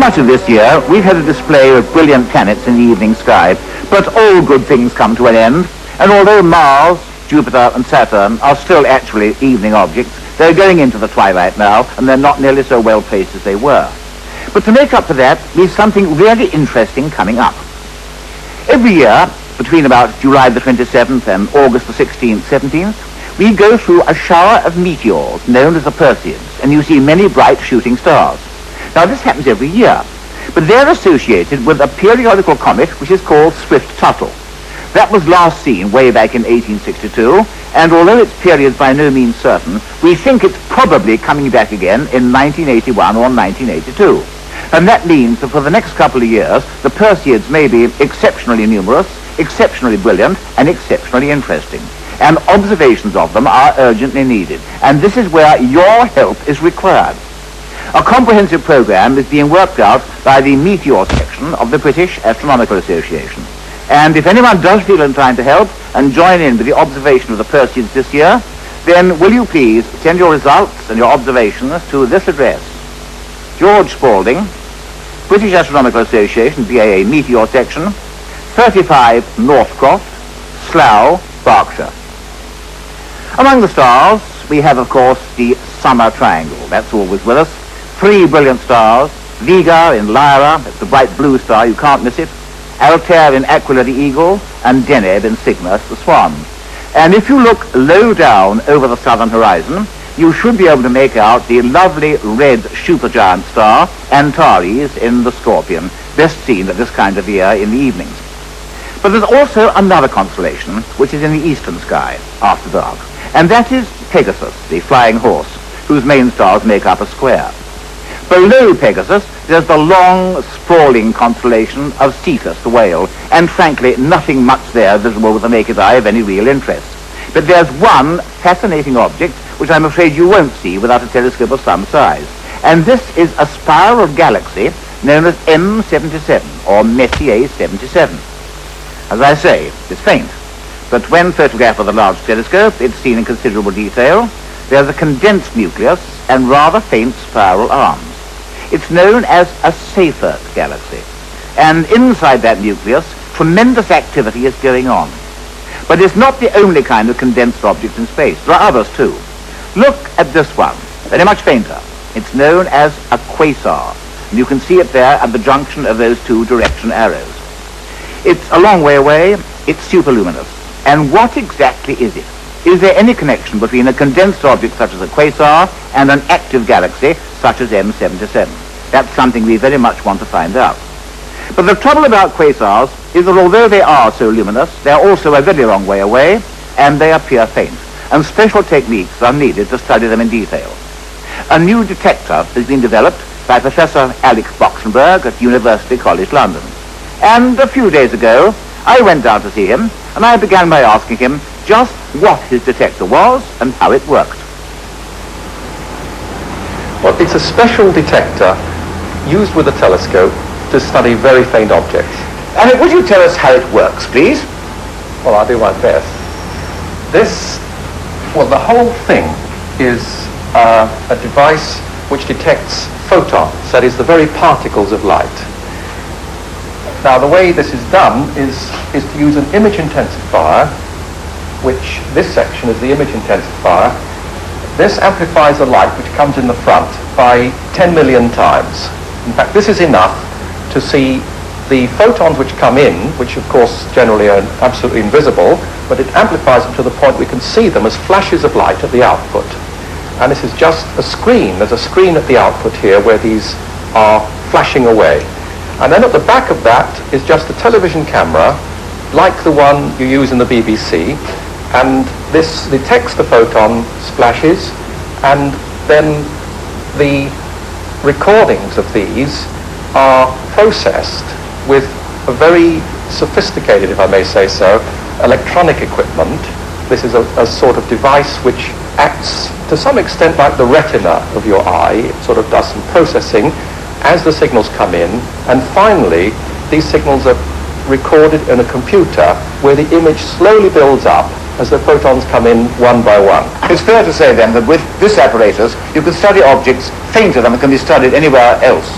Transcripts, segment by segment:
much of this year, we've had a display of brilliant planets in the evening sky, but all good things come to an end, and although Mars, Jupiter and Saturn are still actually evening objects, they're going into the twilight now, and they're not nearly so well placed as they were. But to make up for that, we've something really interesting coming up. Every year, between about July the 27th and August the 16th, 17th, we go through a shower of meteors known as the Perseids, and you see many bright shooting stars. Now, this happens every year, but they're associated with a periodical comet which is called Swift-Tuttle. That was last seen way back in 1862, and although its period is by no means certain, we think it's probably coming back again in 1981 or 1982. And that means that for the next couple of years, the Perseids may be exceptionally numerous, exceptionally brilliant, and exceptionally interesting. And observations of them are urgently needed. And this is where your help is required. A comprehensive program is being worked out by the Meteor section of the British Astronomical Association. And if anyone does feel inclined to help and join in with the observation of the Perseids this year, then will you please send your results and your observations to this address: George Spalding, British Astronomical Association, BAA Meteor Section, 35 Northcroft, Slough, Berkshire. Among the stars, we have, of course, the Summer Triangle. That's always with us. 3 brilliant stars: Vega in Lyra, that's the bright blue star, you can't miss it; Altair in Aquila the Eagle, and Deneb in Cygnus the Swan. And if you look low down over the southern horizon, you should be able to make out the lovely red supergiant star, Antares in the Scorpion, best seen at this kind of year in the evenings. But there's also another constellation, which is in the eastern sky after dark, and that is Pegasus, the flying horse, whose main stars make up a square. Below Pegasus, there's the long, sprawling constellation of Cetus, the whale, and frankly, nothing much there visible with the naked eye of any real interest. But there's one fascinating object which I'm afraid you won't see without a telescope of some size. And this is a spiral galaxy known as M77, or Messier 77. As I say, it's faint, but when photographed with a large telescope, it's seen in considerable detail. There's a condensed nucleus and rather faint spiral arms. It's known as a Seyfert galaxy, and inside that nucleus, tremendous activity is going on. But it's not the only kind of condensed object in space. There are others too. Look at this one, very much fainter. It's known as a quasar, and you can see it there at the junction of those two direction arrows. It's a long way away, it's superluminous. And what exactly is it? Is there any connection between a condensed object such as a quasar and an active galaxy such as M77? That's something we very much want to find out. But the trouble about quasars is that although they are so luminous, they're also a very long way away, and they appear faint, and special techniques are needed to study them in detail. A new detector has been developed by Professor Alec Boksenberg at University College London. And a few days ago, I went down to see him, and I began by asking him just what his detector was and how it worked. Well, it's a special detector used with a telescope to study very faint objects. And would you tell us how it works, please? Well, I'll do my best. The whole thing is a device which detects photons, that is, the very particles of light. Now, the way this is done is to use an image intensifier, which this section is the image intensifier. This amplifies the light which comes in the front by 10 million times. In fact, this is enough to see the photons which come in, which of course generally are absolutely invisible, but it amplifies them to the point we can see them as flashes of light at the output. And this is just a screen. There's a screen at the output here where these are flashing away. And then at the back of that is just a television camera, like the one you use in the BBC, and this detects the photon splashes, and then the recordings of these are processed with a very sophisticated, if I may say so, electronic equipment. This is a sort of device which acts to some extent like the retina of your eye. It sort of does some processing as the signals come in, and finally these signals are recorded in a computer where the image slowly builds up as the photons come in one by one. It's fair to say then that with this apparatus you can study objects fainter than can be studied anywhere else.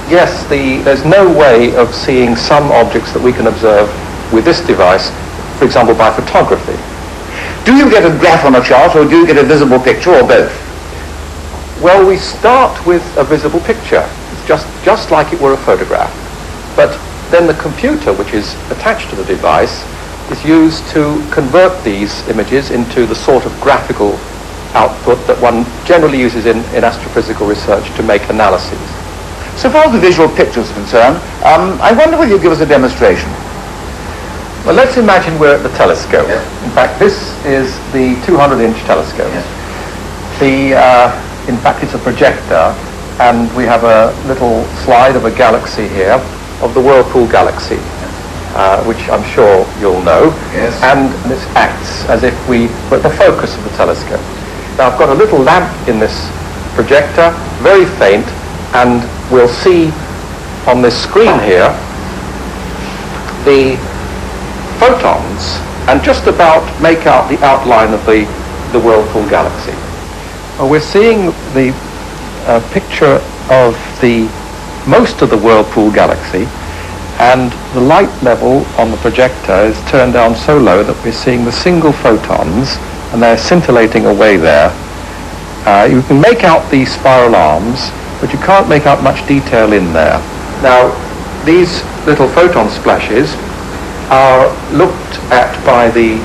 Yes, there's no way of seeing some objects that we can observe with this device, for example, by photography. Do you get a graph on a chart, or do you get a visible picture, or both? Well, we start with a visible picture. It's just like it were a photograph. But then the computer, which is attached to the device, is used to convert these images into the sort of graphical output that one generally uses in astrophysical research to make analyses. So far as the visual pictures are concerned, I wonder whether you'd give us a demonstration. Well, let's imagine we're at the telescope. Yes. In fact, this is the 200-inch telescope. Yes. In fact, it's a projector, and we have a little slide of a galaxy here, of the Whirlpool galaxy, which I'm sure you'll know. Yes. And this acts as if we were at the focus of the telescope. Now, I've got a little lamp in this projector, very faint, and we'll see on this screen here the photons and just about make out the outline of the Whirlpool galaxy. We're seeing the picture of most of the Whirlpool galaxy, and the light level on the projector is turned down so low that we're seeing the single photons, and they're scintillating away there. You can make out the spiral arms, but you can't make out much detail in there. Now, these little photon splashes are looked at by the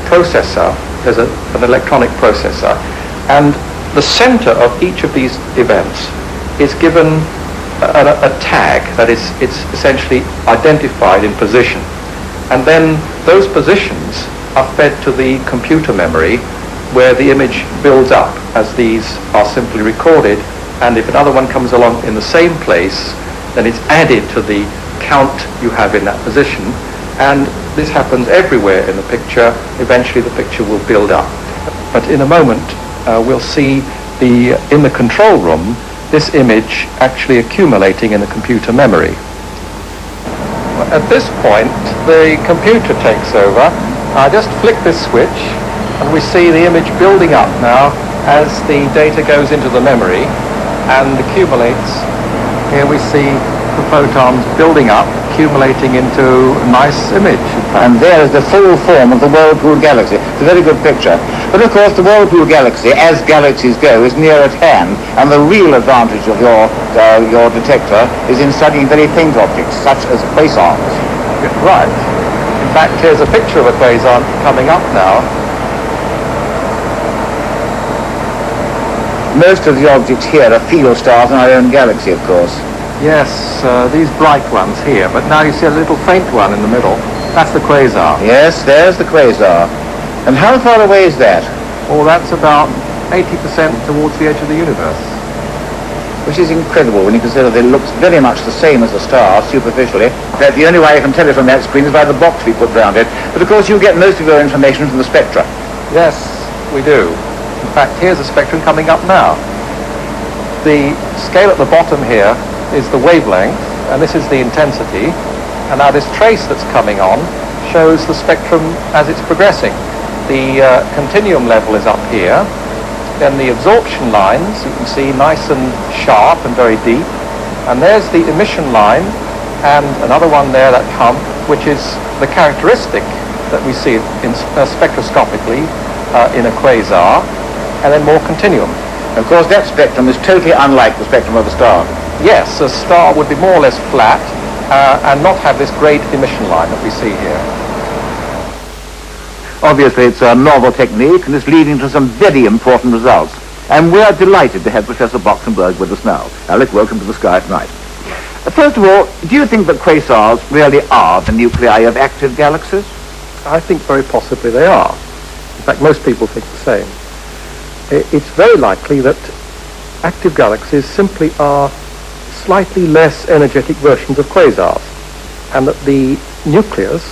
processor. There's an electronic processor, and the center of each of these events is given a tag, that is, it's essentially identified in position. And then those positions are fed to the computer memory, where the image builds up as these are simply recorded, and if another one comes along in the same place, then it's added to the count you have in that position, and this happens everywhere in the picture. Eventually the picture will build up. But in a moment we'll see in the control room this image actually accumulating in the computer memory. At this point the computer takes over. I just flick this switch and we see the image building up now as the data goes into the memory and accumulates. Here we see the photons building up, accumulating into a nice image. And there is the full form of the Whirlpool galaxy. It's a very good picture. But of course the Whirlpool galaxy, as galaxies go, is near at hand, and the real advantage of your detector is in studying very faint objects, such as quasars. Right. In fact, here's a picture of a quasar coming up now. Most of the objects here are field stars in our own galaxy, of course. Yes, these bright ones here, but now you see a little faint one in the middle. That's the quasar. Yes, there's the quasar. And how far away is that? Oh, that's about 80% towards the edge of the universe. Which is incredible when you consider that it looks very much the same as a star, superficially. That the only way I can tell it from that screen is by the box we put around it. But of course you get most of your information from the spectra. Yes, we do. In fact, here's a spectrum coming up now. The scale at the bottom here is the wavelength, and this is the intensity. And now this trace that's coming on shows the spectrum as it's progressing. The continuum level is up here. Then the absorption lines, you can see nice and sharp and very deep. And there's the emission line, and another one there, that hump, which is the characteristic that we see in spectroscopically in a quasar, and then more continuum. Of course, that spectrum is totally unlike the spectrum of a star. Yes, a star would be more or less flat and not have this great emission line that we see here. Obviously, it's a novel technique, and it's leading to some very important results. And we are delighted to have Professor Boksenberg with us now. Alec, welcome to the Sky at Night. First of all, do you think that quasars really are the nuclei of active galaxies? I think very possibly they are. In fact, most people think the same. It's very likely that active galaxies simply are slightly less energetic versions of quasars, and that the nucleus,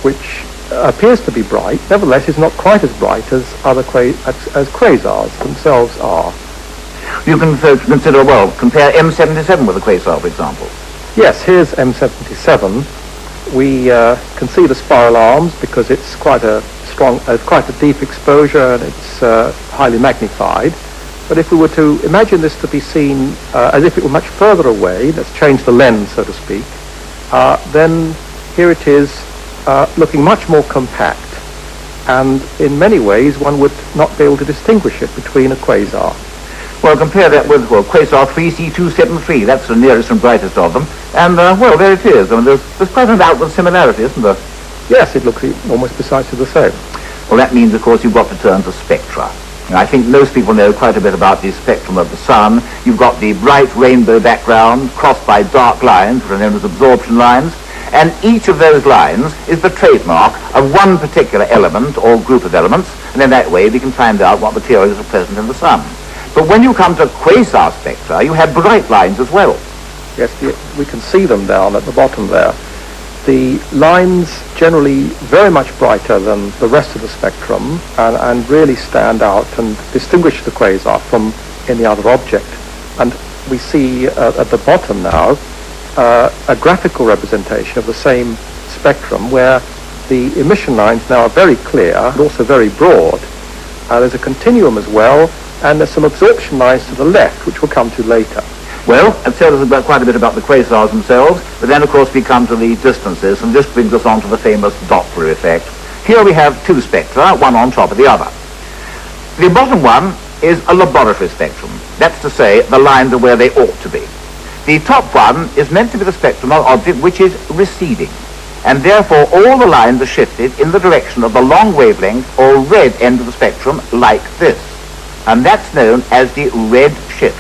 which appears to be bright, nevertheless is not quite as bright as other quasars themselves are. You can consider, well, compare M77 with a quasar, for example. Yes, here's M77. We can see the spiral arms because it's quite a deep exposure, and it's highly magnified. But if we were to imagine this to be seen as if it were much further away, let's change the lens, so to speak, then here it is looking much more compact. And in many ways, one would not be able to distinguish it between a quasar. Well, compare that with Quasar 3C273. That's the nearest and brightest of them. And, well, there it is. I mean, there's quite an outward similarity, isn't there? Yes, it looks almost precisely the same. Well, that means, of course, you've got to turn to spectra. And I think most people know quite a bit about the spectrum of the sun. You've got the bright rainbow background crossed by dark lines, which are known as absorption lines. And each of those lines is the trademark of one particular element or group of elements. And in that way, we can find out what materials are present in the sun. But when you come to quasar spectra, you have bright lines as well. Yes, we can see them down at the bottom there. The lines generally very much brighter than the rest of the spectrum and really stand out and distinguish the quasar from any other object. And we see at the bottom now a graphical representation of the same spectrum where the emission lines now are very clear and also very broad. There's a continuum as well, and there's some absorption lines to the left, which we'll come to later. Well, I've told us quite a bit about the quasars themselves, but then, of course, we come to the distances, and this brings us on to the famous Doppler effect. Here we have two spectra, one on top of the other. The bottom one is a laboratory spectrum. That's to say, the lines are where they ought to be. The top one is meant to be the spectrum of an object which is receding, and therefore all the lines are shifted in the direction of the long wavelength or red end of the spectrum, like this. And that's known as the red shift.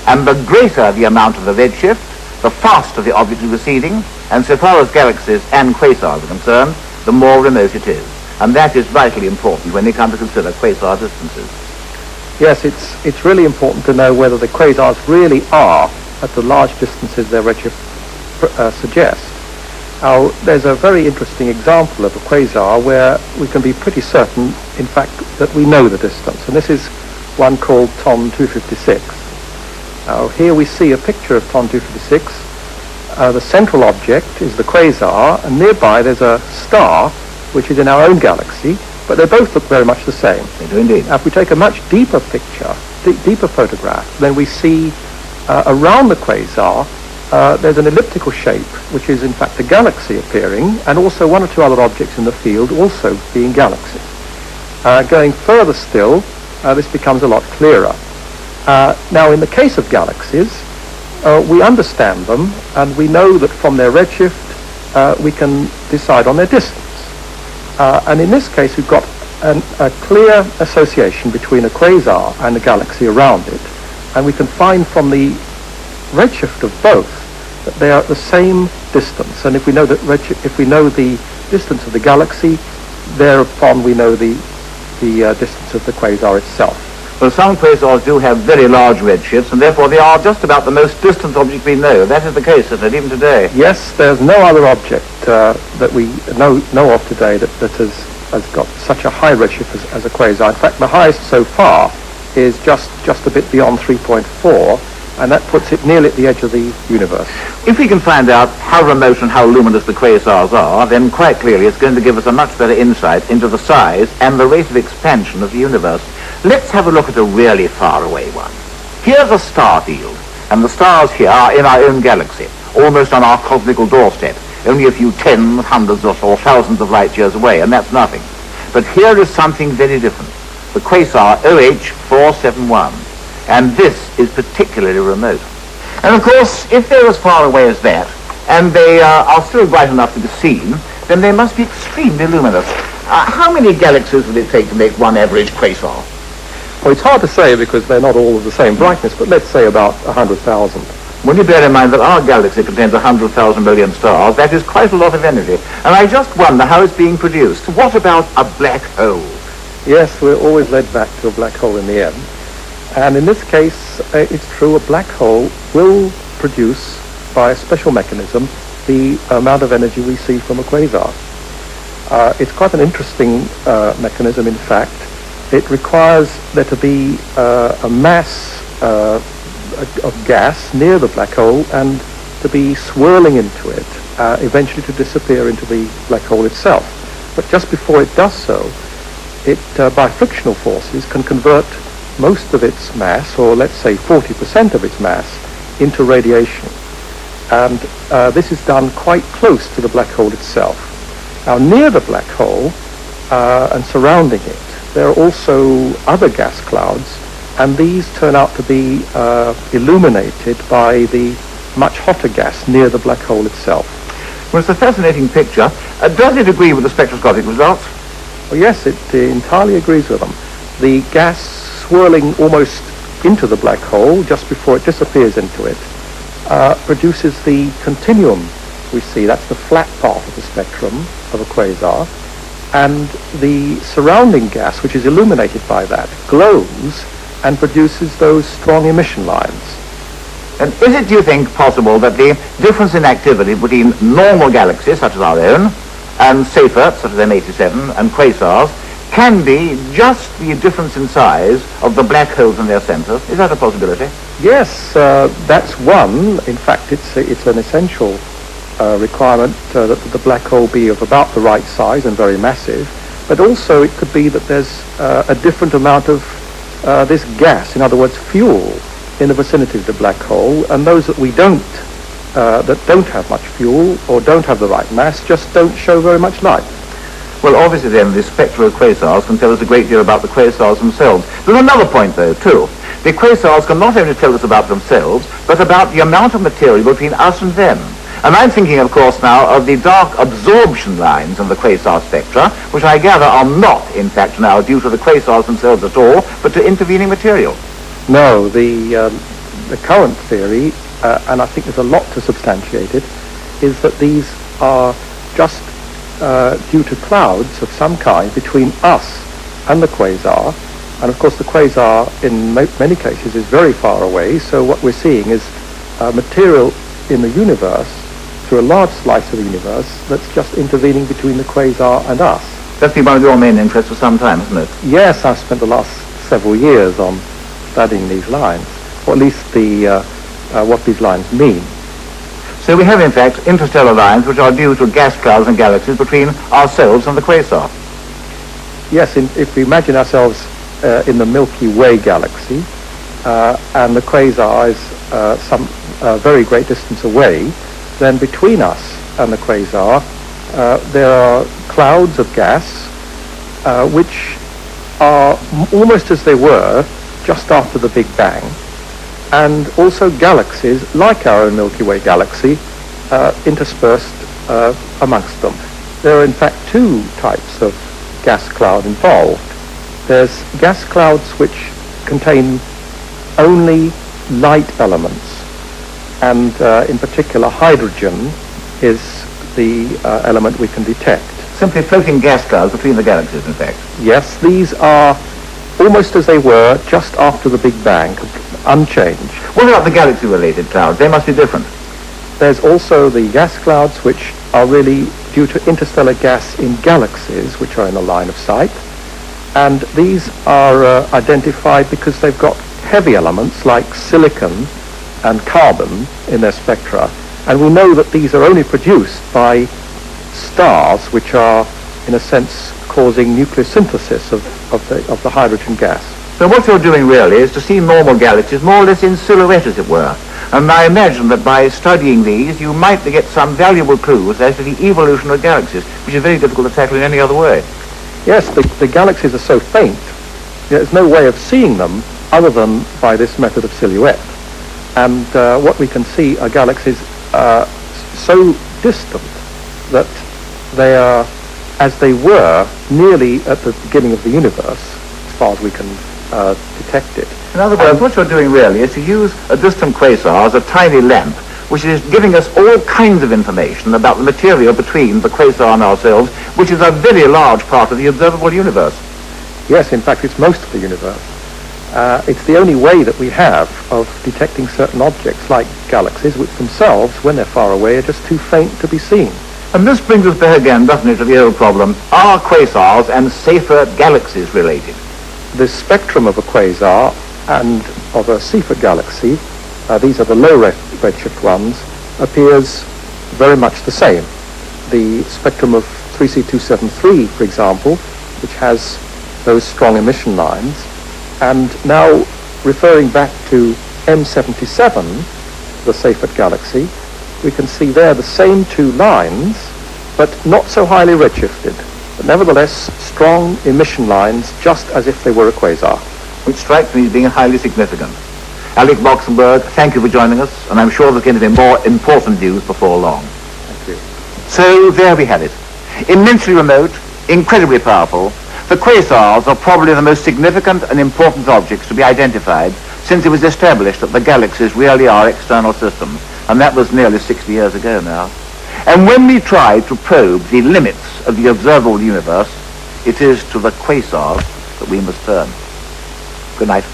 And the greater the amount of the red shift, the faster the object is receding, and so far as galaxies and quasars are concerned, the more remote it is. And that is vitally important when we come to consider quasar distances. Yes, it's really important to know whether the quasars really are at the large distances their redshift suggests. Now, there's a very interesting example of a quasar where we can be pretty certain, in fact, that we know the distance, and this is one called TON 256. Now, here we see a picture of TON 256. The central object is the quasar, and nearby there's a star, which is in our own galaxy, but they both look very much the same. They do indeed. Now, if we take a much deeper picture, deeper photograph, then we see around the quasar, there's an elliptical shape, which is in fact a galaxy appearing, and also one or two other objects in the field also being galaxies. Going further still, this becomes a lot clearer. Now, in the case of galaxies, we understand them, and we know that from their redshift, we can decide on their distance. And in this case, we've got a clear association between a quasar and a galaxy around it, and we can find from the redshift of both that they are at the same distance. And if we know that if we know the distance of the galaxy, thereupon we know the distance of the quasar itself. Well, some quasars do have very large redshifts, and therefore they are just about the most distant object we know. That is the case, isn't it, even today? Yes, there's no other object that we know of today that has got such a high redshift as a quasar. In fact, the highest so far is just a bit beyond 3.4, and that puts it nearly at the edge of the universe. If we can find out how remote and how luminous the quasars are, then quite clearly it's going to give us a much better insight into the size and the rate of expansion of the universe. Let's have a look at a really faraway one. Here's a star field, and the stars here are in our own galaxy, almost on our cosmical doorstep, only a few tens, hundreds or thousands of light years away, and that's nothing. But here is something very different, the quasar OH471, and this is particularly remote. And of course, if they're as far away as that, and they are still bright enough to be seen, then they must be extremely luminous. How many galaxies would it take to make one average quasar? Well, it's hard to say because they're not all of the same brightness, but let's say about 100,000. When you bear in mind that our galaxy contains 100,000 million stars, that is quite a lot of energy. And I just wonder how it's being produced. What about a black hole? Yes, we're always led back to a black hole in the end. And in this case, it's true, a black hole will produce, by a special mechanism, the amount of energy we see from a quasar. It's quite an interesting mechanism, in fact. It requires there to be a mass of gas near the black hole and to be swirling into it, eventually to disappear into the black hole itself. But just before it does so, it, by frictional forces, can convert most of its mass, or let's say 40% of its mass, into radiation. And this is done quite close to the black hole itself. Now, near the black hole and surrounding it, there are also other gas clouds, and these turn out to be illuminated by the much hotter gas near the black hole itself. Well, it's a fascinating picture. Does it agree with the spectroscopic results? Well, yes, it entirely agrees with them. The gas swirling almost into the black hole just before it disappears into it produces the continuum we see. That's the flat part of the spectrum of a quasar. And the surrounding gas, which is illuminated by that, glows and produces those strong emission lines. And is it, do you think, possible that the difference in activity between normal galaxies, such as our own, and safer, such as M87, and quasars, can be just the difference in size of the black holes in their centers? Is that a possibility? Yes, that's one. In fact, it's an essential requirement that the black hole be of about the right size and very massive. But also it could be that there's a different amount of this gas, in other words, fuel, in the vicinity of the black hole, and those that we don't have much fuel or don't have the right mass just don't show very much light. Well, obviously then, the spectra of quasars can tell us a great deal about the quasars themselves. There's another point, though, too. The quasars can not only tell us about themselves, but about the amount of material between us and them. And I'm thinking, of course, now of the dark absorption lines in the quasar spectra, which I gather are not, in fact, now due to the quasars themselves at all, but to intervening material. No, the current theory, and I think there's a lot to substantiate it, is that these are just due to clouds of some kind between us and the quasar. And of course the quasar in many cases is very far away, so what we're seeing is material in the universe, through a large slice of the universe, that's just intervening between the quasar and us. That's been one of your main interests for some time, hasn't it? Yes, I've spent the last several years on studying these lines, or at least what these lines mean. So we have, in fact, interstellar lines which are due to gas clouds and galaxies between ourselves and the quasar. Yes, if we imagine ourselves in the Milky Way galaxy, and the quasar is some very great distance away, then between us and the quasar there are clouds of gas which are almost as they were just after the Big Bang, and also galaxies like our own Milky Way galaxy interspersed amongst them. There are in fact two types of gas cloud involved. There's gas clouds which contain only light elements, and in particular hydrogen is the element we can detect. Simply floating gas clouds between the galaxies, in fact. Yes, these are almost as they were just after the Big Bang, unchanged. What about the galaxy-related clouds? They must be different. There's also the gas clouds which are really due to interstellar gas in galaxies which are in the line of sight, and these are identified because they've got heavy elements like silicon and carbon in their spectra, and we know that these are only produced by stars which are in a sense causing nucleosynthesis of the hydrogen gas. So what you're doing really is to see normal galaxies more or less in silhouette, as it were. And I imagine that by studying these, you might get some valuable clues as to the evolution of galaxies, which is very difficult to tackle in any other way. Yes, the galaxies are so faint, there's no way of seeing them other than by this method of silhouette. And what we can see are galaxies so distant that they are, as they were, nearly at the beginning of the universe, as far as we can detect it. In other words, what you're doing really is to use a distant quasar as a tiny lamp, which is giving us all kinds of information about the material between the quasar and ourselves, which is a very large part of the observable universe. Yes, in fact, it's most of the universe. It's the only way that we have of detecting certain objects like galaxies, which themselves, when they're far away, are just too faint to be seen. And this brings us back again, doesn't it, to the old problem, are quasars and safer galaxies related? The spectrum of a quasar and of a Seyfert galaxy, these are the low redshift ones, appears very much the same. The spectrum of 3C273, for example, which has those strong emission lines, And now, referring back to M77, the Seyfert galaxy, we can see there the same two lines, but not so highly redshifted, but nevertheless strong emission lines, just as if they were a quasar. Which strikes me as being highly significant. Alec Boksenberg, thank you for joining us, and I'm sure there's going to be more important news before long. Thank you. So there we have it. Immensely remote, incredibly powerful, the quasars are probably the most significant and important objects to be identified since it was established that the galaxies really are external systems, and that was nearly 60 years ago now. And when we try to probe the limits of the observable universe, it is to the quasars that we must turn. Good night.